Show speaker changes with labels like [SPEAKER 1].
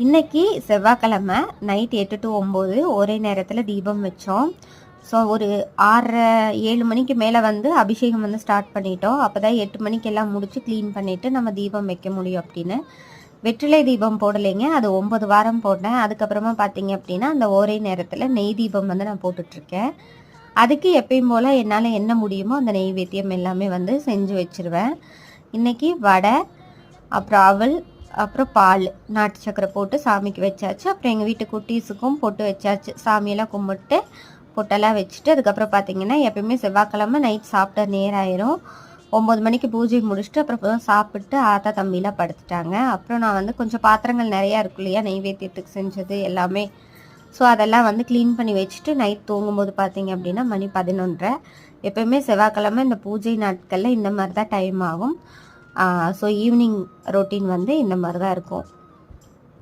[SPEAKER 1] இன்னைக்கு செவ்வாய்க்கிழமை night 8 to 9 ஒரே நேரத்தில் தீபம் வச்சோம். ஸோ ஒரு 6:30 7 மணிக்கு மேலே வந்து அபிஷேகம் வந்து ஸ்டார்ட் பண்ணிட்டோம். அப்போ தான் 8 மணிக்கு எல்லாம் முடிச்சு க்ளீன் பண்ணிவிட்டு நம்ம தீபம் வைக்க முடியும் அப்படின்னு. வெற்றிலை தீபம் போடலைங்க, அது 9 வாரம் போட்டேன். அதுக்கப்புறமா பார்த்தீங்க அப்படின்னா அந்த ஒரே நேரத்தில் நெய் தீபம் வந்து நான் போட்டுட்ருக்கேன். அதுக்கு எப்பயும் போல் என்னால் என்ன முடியுமோ அந்த நெய்வேத்தியம் எல்லாமே வந்து செஞ்சு வச்சுருவேன். இன்றைக்கி வடை, அப்புறம் அவல், அப்புறம் பால், நாட்டு சக்கரை போட்டு சாமிக்கு வச்சாச்சு. அப்புறம் எங்கள் வீட்டு குட்டீஸுக்கும் பொட்டு வச்சாச்சு. சாமியெல்லாம் கும்பிட்டு பொட்டெல்லாம் வச்சுட்டு அதுக்கப்புறம் பார்த்தீங்கன்னா எப்பயுமே செவ்வாய்க்கிழமை நைட் சாப்பிட்ட நேரம் ஆயிரும். 9 மணிக்கு பூஜை முடிச்சுட்டு அப்புறம் சாப்பிட்டு ஆத்தா தம்பிலாம் படுத்துட்டாங்க. அப்புறம் நான் வந்து கொஞ்சம் பாத்திரங்கள் நிறையா இருக்கு இல்லையா, நெய்வேத்தியத்துக்கு செஞ்சது எல்லாமே. ஸோ அதெல்லாம் வந்து க்ளீன் பண்ணி வச்சுட்டு நைட் தூங்கும்போது பார்த்தீங்க அப்படின்னா மணி 11:30. எப்பயுமே செவ்வாய்க்கிழமை இந்த பூஜை நாட்களில் இந்த மாதிரி தான் டைம் ஆகும். ஸோ ஈவினிங் ரொட்டீன் வந்து இந்த மாதிரி தான் இருக்கும்.